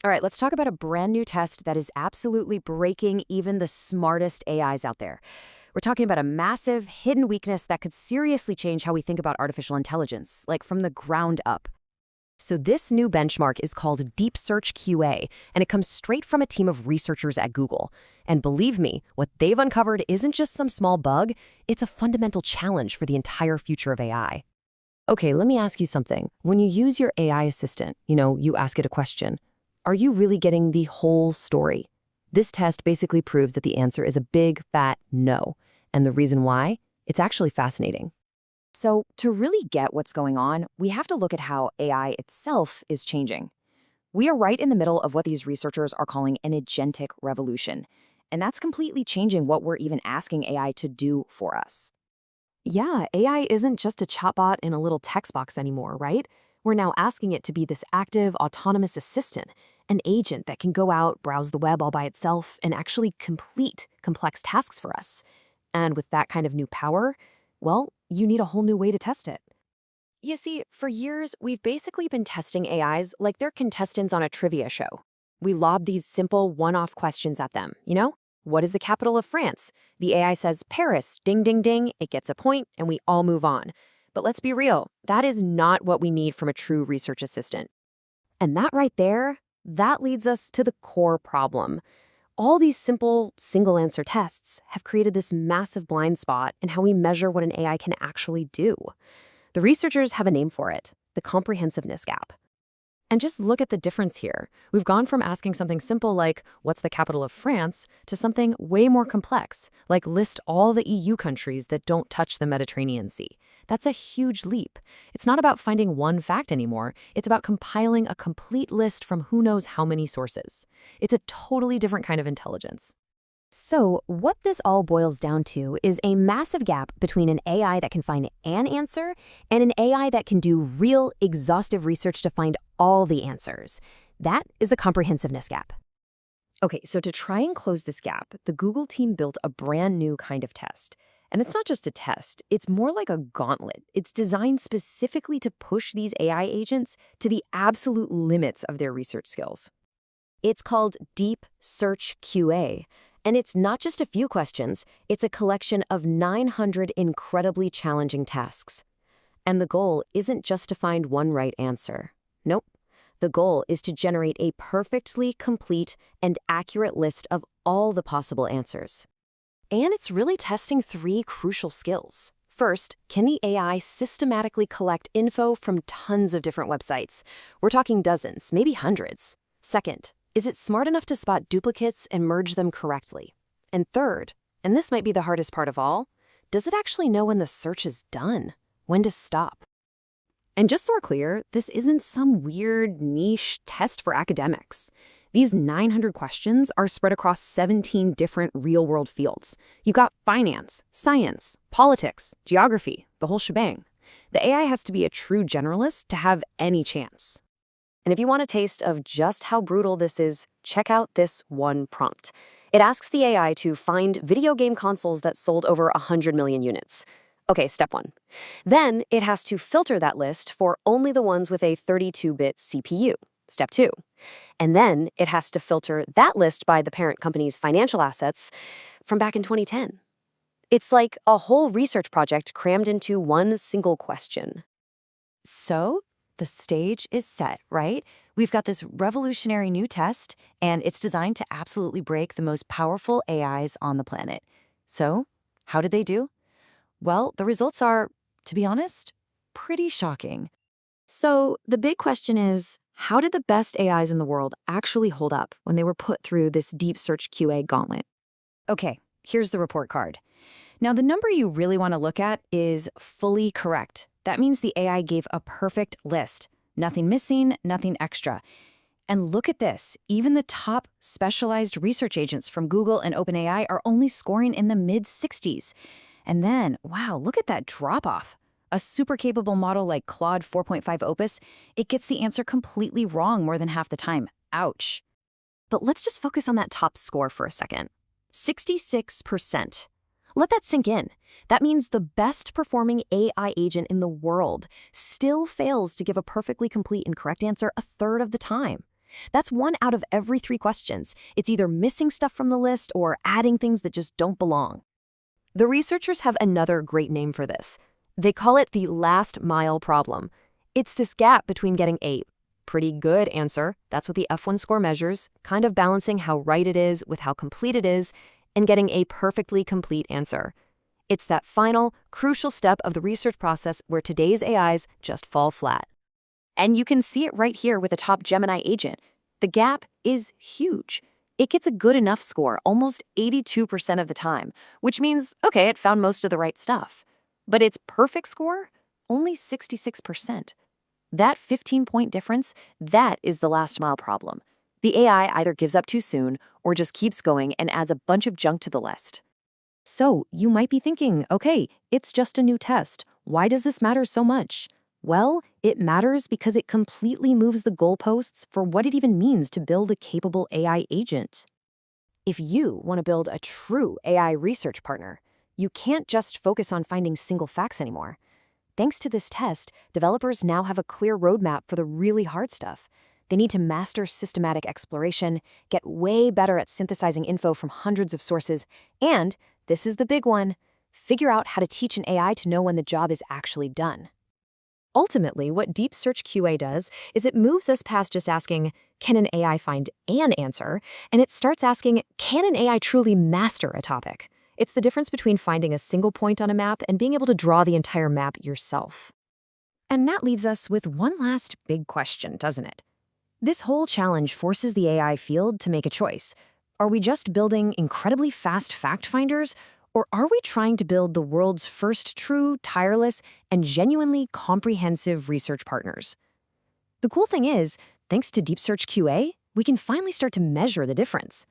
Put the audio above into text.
All right, let's talk about a brand new test that is absolutely breaking even the smartest AIs out there. We're talking about a massive, hidden weakness that could seriously change how we think about artificial intelligence, like from the ground up. So this new benchmark is called DeepSearchQA, and it comes straight from a team of researchers at Google. And believe me, what they've uncovered isn't just some small bug, it's a fundamental challenge for the entire future of AI. Okay, let me ask you something. When you use your AI assistant, you ask it a question, are you really getting the whole story? This test basically proves that the answer is a big, fat no. And the reason why? It's actually fascinating. So, to really get what's going on, we have to look at how AI itself is changing. We are right in the middle of what these researchers are calling an agentic revolution. And that's completely changing what we're even asking AI to do for us. Yeah, AI isn't just a chatbot in a little text box anymore, right? We're now asking it to be this active, autonomous assistant, an agent that can go out, browse the web all by itself, and actually complete complex tasks for us. And with that kind of new power, well, you need a whole new way to test it. You see, for years, we've basically been testing AIs like they're contestants on a trivia show. We lob these simple one-off questions at them, What is the capital of France? The AI says Paris, ding, ding, ding, it gets a point, and we all move on. But let's be real, that is not what we need from a true research assistant. And that right there, that leads us to the core problem. All these simple, single-answer tests have created this massive blind spot in how we measure what an AI can actually do. The researchers have a name for it, the comprehensiveness gap. And just look at the difference here. We've gone from asking something simple like, what's the capital of France, to something way more complex, like list all the EU countries that don't touch the Mediterranean Sea. That's a huge leap. It's not about finding one fact anymore. It's about compiling a complete list from who knows how many sources. It's a totally different kind of intelligence. So, what this all boils down to is a massive gap between an AI that can find an answer and an AI that can do real, exhaustive research to find all the answers. That is the comprehensiveness gap. Okay, so to try and close this gap, the Google team built a brand new kind of test. And it's not just a test, it's more like a gauntlet. It's designed specifically to push these AI agents to the absolute limits of their research skills. It's called DeepSearchQA. And it's not just a few questions, it's a collection of 900 incredibly challenging tasks. And the goal isn't just to find one right answer. Nope. The goal is to generate a perfectly complete and accurate list of all the possible answers. And it's really testing three crucial skills. First, can the AI systematically collect info from tons of different websites? We're talking dozens, maybe hundreds. Second, is it smart enough to spot duplicates and merge them correctly? And third, and this might be the hardest part of all, does it actually know when the search is done? When to stop? And just so we're clear, this isn't some weird niche test for academics. These 900 questions are spread across 17 different real-world fields. You've got finance, science, politics, geography, the whole shebang. The AI has to be a true generalist to have any chance. And if you want a taste of just how brutal this is, check out this one prompt. It asks the AI to find video game consoles that sold over 100 million units. Okay, step one. Then it has to filter that list for only the ones with a 32-bit CPU. Step two. And then it has to filter that list by the parent company's financial assets from back in 2010. It's like a whole research project crammed into one single question. So, the stage is set, right? We've got this revolutionary new test, and it's designed to absolutely break the most powerful AIs on the planet. So, how did they do? Well, the results are, to be honest, pretty shocking. So, the big question is, how did the best AIs in the world actually hold up when they were put through this DeepSearchQA gauntlet? Okay, here's the report card. Now, the number you really want to look at is fully correct. That means the AI gave a perfect list. Nothing missing, nothing extra. And look at this. Even the top specialized research agents from Google and OpenAI are only scoring in the mid-60s. And then, wow, look at that drop-off. A super capable model like Claude 4.5 Opus, it gets the answer completely wrong more than half the time. Ouch. But let's just focus on that top score for a second. 66%. Let that sink in. That means the best performing AI agent in the world still fails to give a perfectly complete and correct answer a third of the time. That's 1 out of every 3 questions. It's either missing stuff from the list or adding things that just don't belong. The researchers have another great name for this. They call it the last mile problem. It's this gap between getting a pretty good answer, that's what the F1 score measures, kind of balancing how right it is with how complete it is, and getting a perfectly complete answer. It's that final, crucial step of the research process where today's AIs just fall flat. And you can see it right here with a top Gemini agent. The gap is huge. It gets a good enough score almost 82% of the time, which means, okay, it found most of the right stuff. But its perfect score? Only 66%. That 15-point difference, that is the last mile problem. The AI either gives up too soon or just keeps going and adds a bunch of junk to the list. So you might be thinking, okay, it's just a new test. Why does this matter so much? Well, it matters because it completely moves the goalposts for what it even means to build a capable AI agent. If you want to build a true AI research partner, you can't just focus on finding single facts anymore. Thanks to this test, developers now have a clear roadmap for the really hard stuff. They need to master systematic exploration, get way better at synthesizing info from hundreds of sources, and, this is the big one, figure out how to teach an AI to know when the job is actually done. Ultimately, what DeepSearchQA does is it moves us past just asking, can an AI find an answer? And it starts asking, can an AI truly master a topic? It's the difference between finding a single point on a map and being able to draw the entire map yourself. And that leaves us with one last big question, doesn't it? This whole challenge forces the AI field to make a choice. Are we just building incredibly fast fact finders, or are we trying to build the world's first true, tireless, and genuinely comprehensive research partners? The cool thing is, thanks to DeepSearchQA, we can finally start to measure the difference.